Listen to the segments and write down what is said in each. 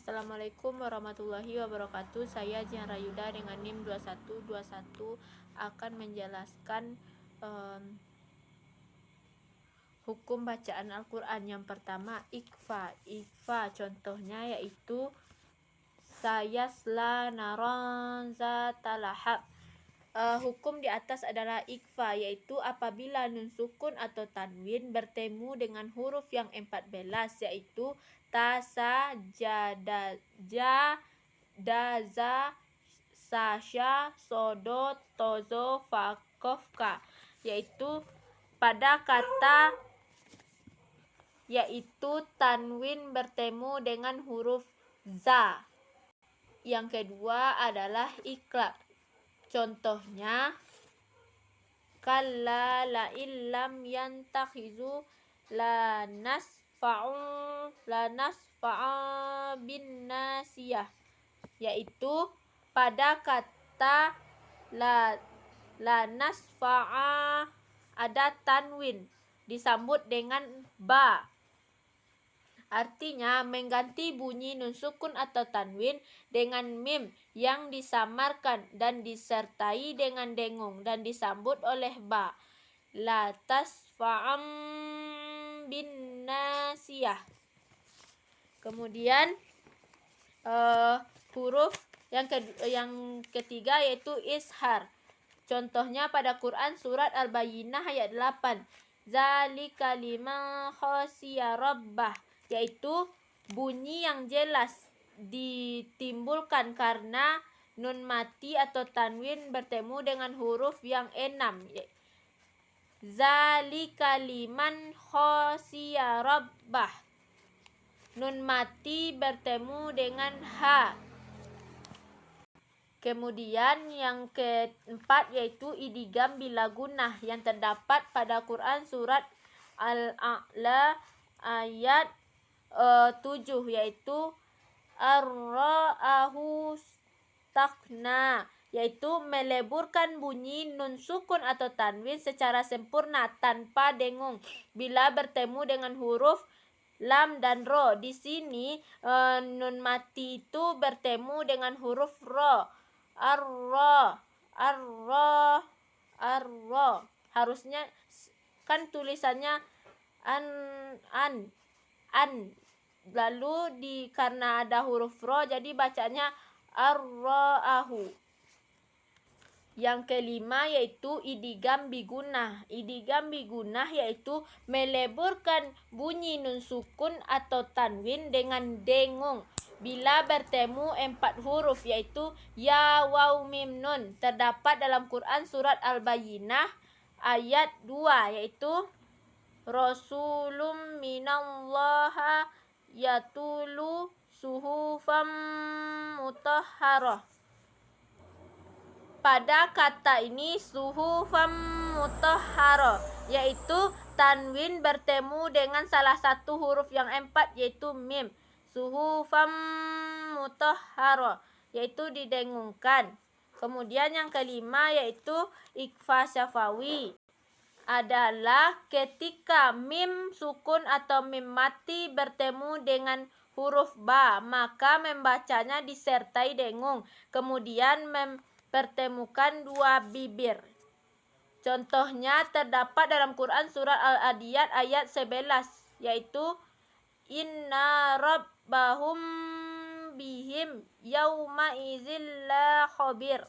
Assalamualaikum warahmatullahi wabarakatuh. Saya Jihan Rayuda dengan NIM 2121 akan menjelaskan hukum bacaan Al-Quran. Yang pertama, ikfa. Ikfa contohnya yaitu sayasla naron zata lahab. Hukum di atas adalah ikfa, yaitu apabila nun sukun atau tanwin bertemu dengan huruf yang 14, yaitu ta, sa, ja, ja, daza, sasha, sodo, tozo, fa, kof, ka, yaitu pada kata yaitu tanwin bertemu dengan huruf za. Yang kedua adalah iklab. Contohnya kalla la illam yantakhizu la nasfa'a bin nasiyah, yaitu pada kata la nasfa'a ada tanwin disambut dengan ba. Artinya mengganti bunyi nun sukun atau tanwin dengan mim yang disamarkan dan disertai dengan dengung dan disambut oleh ba. La tasfa'am bin nasiyah. Kemudian huruf yang ketiga yaitu ishar. Contohnya pada Quran surat Al-Bayyinah ayat 8. Zalika liman khasyiya rabbah, yaitu bunyi yang jelas ditimbulkan karena nun mati atau tanwin bertemu dengan huruf yang 6. Zalika liman khasyiya rabbah, nun mati bertemu dengan ha. Kemudian yang keempat yaitu idgham bila gunnah yang terdapat pada Quran surat Al-A'la ayat 7, yaitu ar-ra'ahu staghna, yaitu meleburkan bunyi nun sukun atau tanwin secara sempurna tanpa dengung bila bertemu dengan huruf lam dan ro. Di sini nun mati itu bertemu dengan huruf ro. Ar-ro. Harusnya kan tulisannya an. Lalu karena ada huruf ro jadi bacanya ar-ra'ahu. Yang kelima yaitu idgham bigunnah. Idgham bigunnah yaitu meleburkan bunyi nun sukun atau tanwin dengan dengung bila bertemu 4 huruf yaitu ya, waw, mim, nun. Terdapat dalam Quran surat Al-Bayyinah ayat 2 yaitu Rasulum minallaha yatulu suhufam mutahharah. Pada kata ini suhufam mutahharah, yaitu tanwin bertemu dengan salah satu huruf yang 4 yaitu mim. Suhufam mutahharah, yaitu didengungkan. Kemudian yang kelima yaitu ikhfa syafawi, adalah ketika mim sukun atau mim mati bertemu dengan huruf ba, maka membacanya disertai dengung, kemudian mempertemukan dua bibir. Contohnya terdapat dalam Quran surat Al-Adiyat ayat 11, yaitu inna rabbahum bihim yauma idzil la khabir,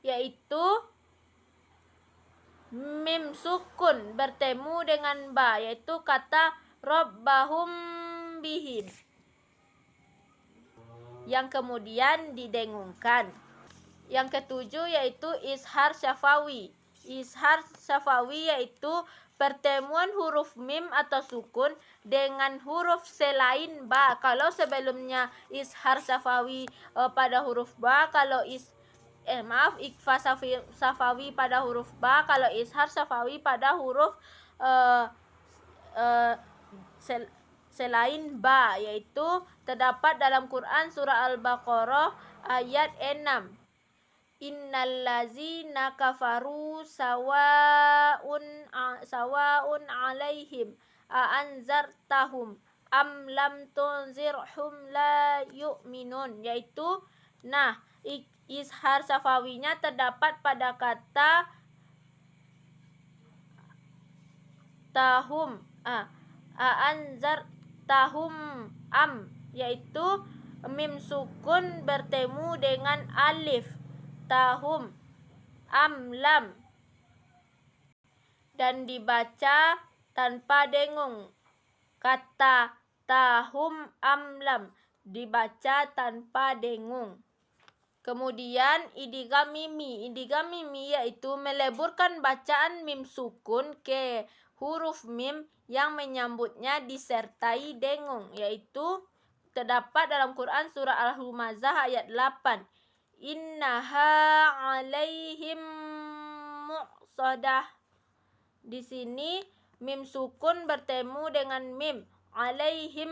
yaitu mim sukun bertemu dengan ba, yaitu kata rabbahum bihim yang kemudian didengungkan. Yang ketujuh yaitu ishar syafawi. Ishar syafawi yaitu pertemuan huruf mim atau sukun dengan huruf selain ba. Kalau sebelumnya ishar syafawi pada huruf ba, kalau ikhfa syafawi pada huruf ba, kalau ishar syafawi pada huruf selain ba, yaitu terdapat dalam Quran surah Al-Baqarah ayat 6. Innallazina kafaru sawa'un alaihim a anzartahum am lam tunzirhum la yu'minun, yaitu izhar syafawinya terdapat pada kata tahum, anzar tahum am, yaitu mim sukun bertemu dengan alif tahum am lam, dan dibaca tanpa dengung. Kata tahum amlam dibaca tanpa dengung. Kemudian idgham mimi. Idgham mimi yaitu meleburkan bacaan mim sukun ke huruf mim yang menyambutnya disertai dengung, yaitu terdapat dalam Quran surah Al-Humazah ayat 8. Innaha alaihim muqsadah. Di sini mim sukun bertemu dengan mim alaihim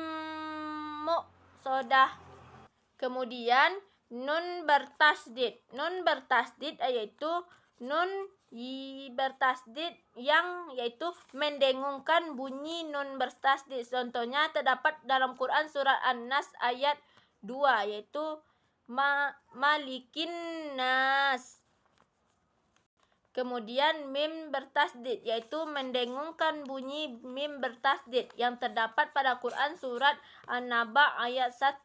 muqsadah. Kemudian nun bertasdid. Nun bertasdid yaitu nun bertasdid yang yaitu mendengungkan bunyi nun bertasdid. Contohnya terdapat dalam Quran surat An-Nas ayat 2 yaitu malikin nas. Kemudian mim bertasdid yaitu mendengungkan bunyi mim bertasdid yang terdapat pada Quran surat An-Naba ayat 1.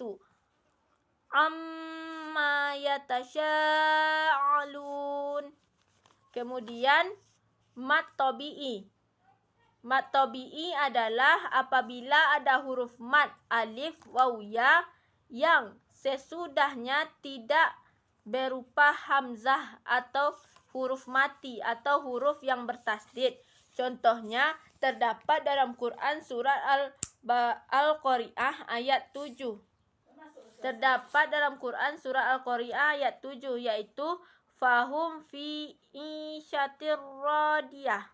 Amma yatasya'alun. Kemudian mad tabi'i. Mad tabi'i adalah apabila ada huruf mad alif waw ya yang sesudahnya tidak berupa hamzah atau huruf mati atau huruf yang bertasdid. Contohnya terdapat dalam Quran surat Al-Qari'ah ayat 7. Terdapat dalam Quran surah Al-Qari'ah ayat 7 yaitu fahum fi isyatir radiyah.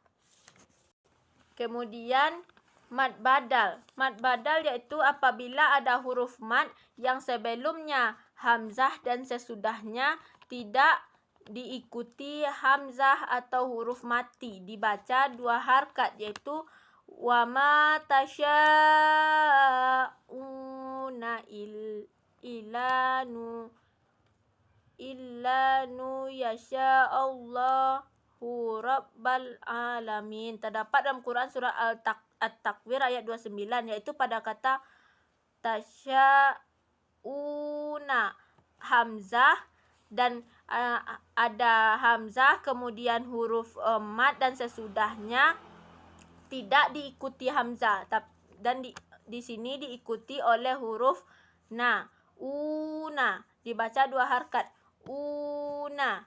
Kemudian mad badal. Mad badal yaitu apabila ada huruf mad yang sebelumnya hamzah dan sesudahnya tidak diikuti hamzah atau huruf mati, dibaca 2 harkat yaitu wa ma tasya'una illanu yasha'allahu rabbal alamin. Terdapat dalam Quran surah At-Takwir ayat 29 yaitu pada kata tasya'una hamzah dan ada hamzah kemudian huruf mad dan sesudahnya tidak diikuti hamzah dan di sini diikuti oleh huruf una, dibaca 2 harkat una.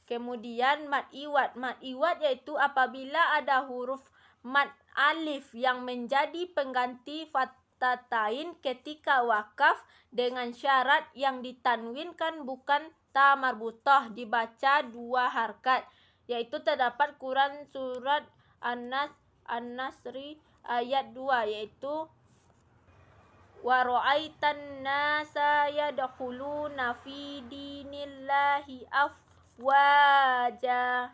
Kemudian mad iwad. Mad iwad yaitu apabila ada huruf mad alif yang menjadi pengganti fathah ketika wakaf dengan syarat yang ditanwinkan bukan ta marbutah, dibaca 2 harkat yaitu terdapat Quran surat An-Nasri ayat 2 yaitu wa ra'aitan nasa yadkhuluna fi dinillahi afwaja,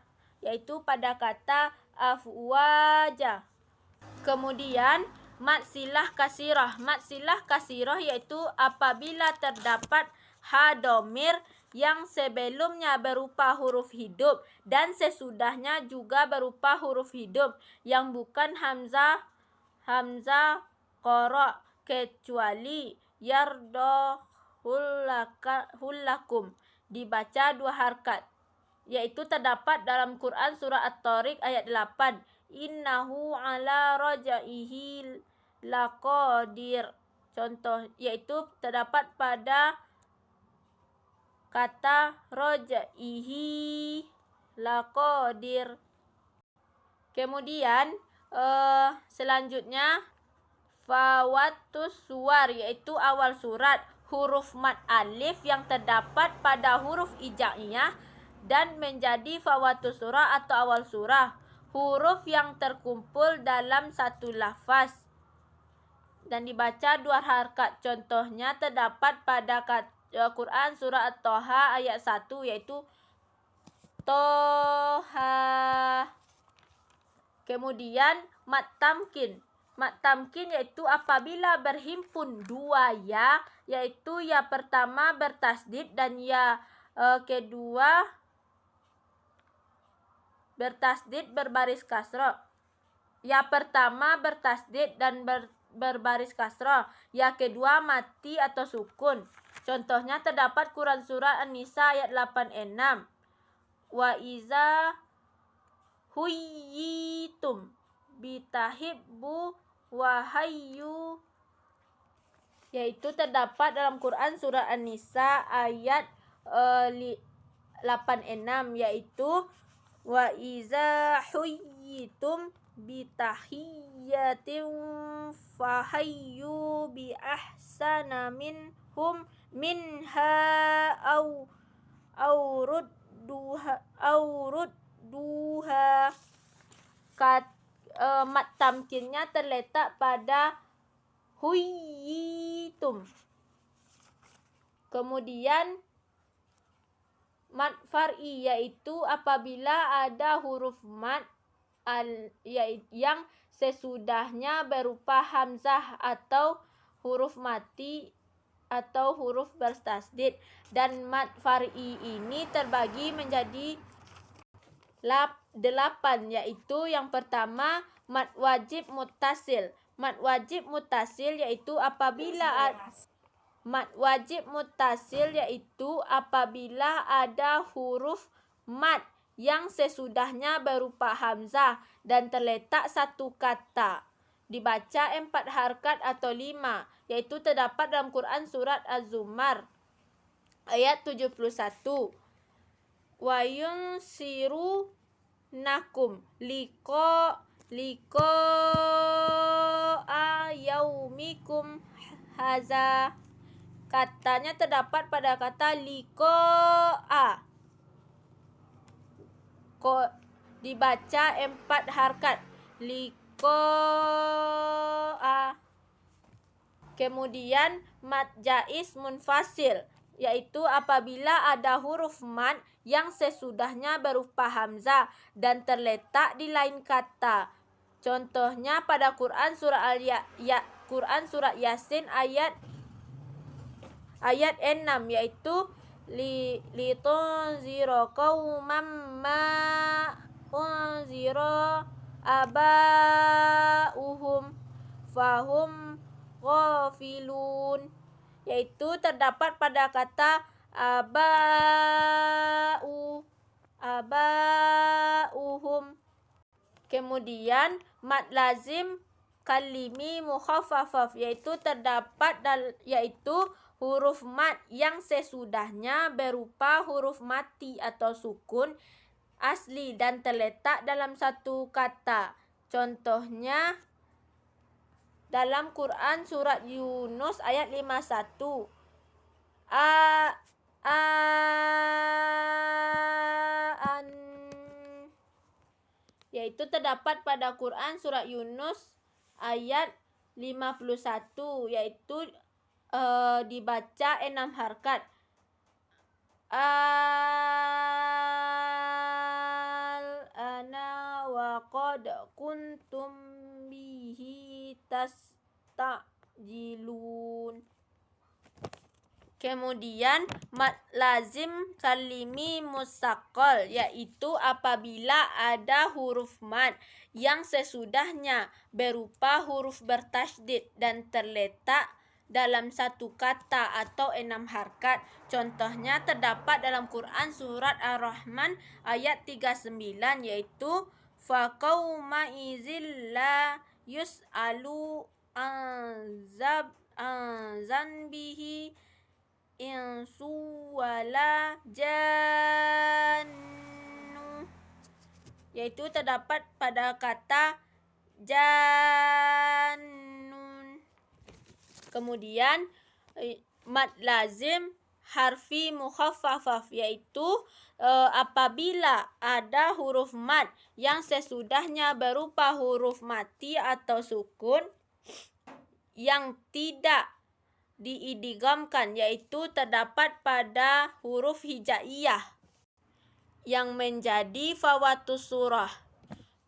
yaitu pada kata afwaja. Kemudian mad silah kasirah. Mad silah kasirah yaitu apabila terdapat ha dhamir yang sebelumnya berupa huruf hidup dan sesudahnya juga berupa huruf hidup yang bukan hamzah qara kecuali yardahulakum, dibaca 2 harkat yaitu terdapat dalam Quran surah At-Tariq ayat 8. Innahu ala rajaihi laqadir. Contoh yaitu terdapat pada kata rajaihi laqadir. Kemudian selanjutnya fawatus suwar yaitu awal surat, huruf mad alif yang terdapat pada huruf ijaiyah dan menjadi fawatus surah atau awal surah, huruf yang terkumpul dalam satu lafaz dan dibaca 2 harkat. Contohnya terdapat pada Quran surah At-Taha ayat 1 yaitu Toha. Kemudian mad tamkin. mat tamkin yaitu apabila berhimpun dua ya, yaitu ya pertama bertasdid dan ya kedua bertasdid berbaris kasroh. Ya pertama bertasdid dan berbaris kasroh. Ya kedua mati atau sukun. Contohnya terdapat Quran Surah An-Nisa ayat 86. Wa iza huyyitum bitahibbu wahayyu, yaitu terdapat dalam Quran Surah An-Nisa ayat 86, yaitu wa iza huyyitum bitahiyyatin fahayyu bi ahsana minha au rudduha. Mat tamkinnya terletak pada huyyitum. Kemudian mat far'i yaitu apabila ada huruf mat yang sesudahnya berupa hamzah atau huruf mati atau huruf bertasdid. Dan mat far'i ini terbagi menjadi 8, yaitu yang pertama mat wajib muttasil. Mat wajib muttasil yaitu apabila ada huruf mat yang sesudahnya berupa hamzah dan terletak satu kata, dibaca 4 harkat atau 5, yaitu terdapat dalam Quran surat Az-Zumar ayat 71. Wa yunsiru nakum liko yaumikum haza. Katanya terdapat pada kata liqa'a, dibaca 4 harkat, liqa'a. Kemudian mat jaiz munfasil yaitu apabila ada huruf mat yang sesudahnya berupa hamzah dan terletak di lain kata. Contohnya pada Quran surah Quran surat Yasin ayat 6, yaitu litunzira qauman ma unzira aba'uhum fahum ghafilun, yaitu terdapat pada kata aba'uhum. Kemudian mat lazim kalimi mukhaffafah yaitu terdapat yaitu huruf mat yang sesudahnya berupa huruf mati atau sukun asli dan terletak dalam satu kata. Contohnya dalam Quran surat Yunus ayat 51. Yaitu terdapat pada Quran surat Yunus ayat 51, yaitu dibaca 6 harkat. Al-ana wa qad kuntum bihi tastajilun. Kemudian mat lazim kalimi musaqqal yaitu apabila ada huruf mat yang sesudahnya berupa huruf bertasydid dan terletak dalam satu kata atau 6 harkat. Contohnya terdapat dalam Quran surat Ar-Rahman ayat 39, yaitu faqauma izil la yus'alu zanbihi insu wala jannu, yaitu terdapat pada kata jannun. Kemudian mat lazim harfi mukhaffafah yaitu apabila ada huruf mat yang sesudahnya berupa huruf mati atau sukun yang tidak diidghamkan, yaitu terdapat pada huruf hijaiyah yang menjadi fawatus surah.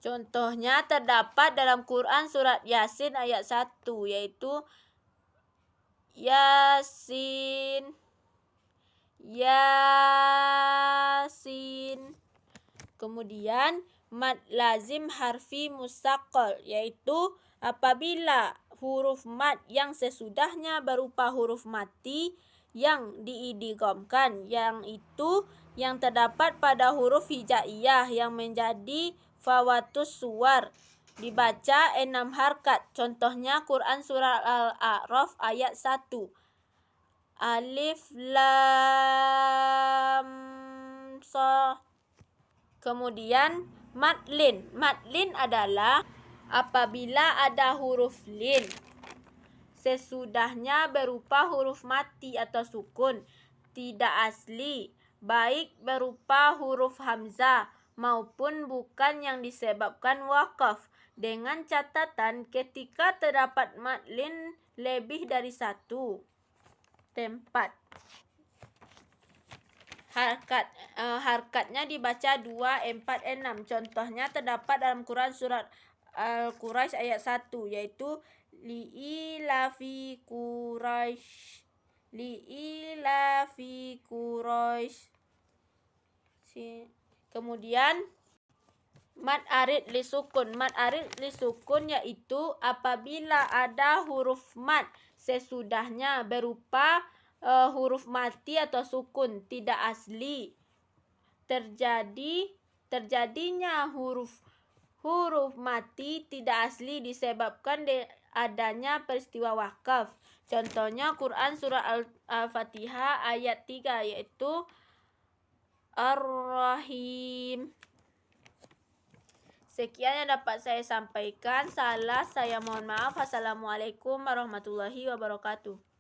Contohnya terdapat dalam Quran surat Yasin ayat 1, yaitu Yasin, Yasin. Kemudian mad lazim harfi mustaqal, yaitu apabila huruf mad yang sesudahnya berupa huruf mati yang diidghamkan, yang itu yang terdapat pada huruf hijaiyah yang menjadi fawatus suwar, dibaca 6 harkat. Contohnya Quran surah Al-A'raf ayat 1. Alif lam sa. Kemudian madlin. Madlin adalah apabila ada huruf lin sesudahnya berupa huruf mati atau sukun tidak asli, baik berupa huruf hamzah maupun bukan yang disebabkan wakaf, dengan catatan ketika terdapat madlin lebih dari satu tempat, harkatnya dibaca 2, 4, 6. Contohnya terdapat dalam Quran surat Al-Quraisy ayat 1, yaitu li'ilafi Quraisy, li'ilafi Quraisy. Kemudian mad arid li sukun. Mad arid li sukun yaitu apabila ada huruf mad sesudahnya berupa huruf mati atau sukun tidak asli. Terjadinya huruf mati tidak asli disebabkan adanya peristiwa wakaf. Contohnya Quran surah Al-Fatihah ayat 3, yaitu Ar-Rahim. Sekian yang dapat saya sampaikan. Salah saya mohon maaf. Assalamualaikum warahmatullahi wabarakatuh.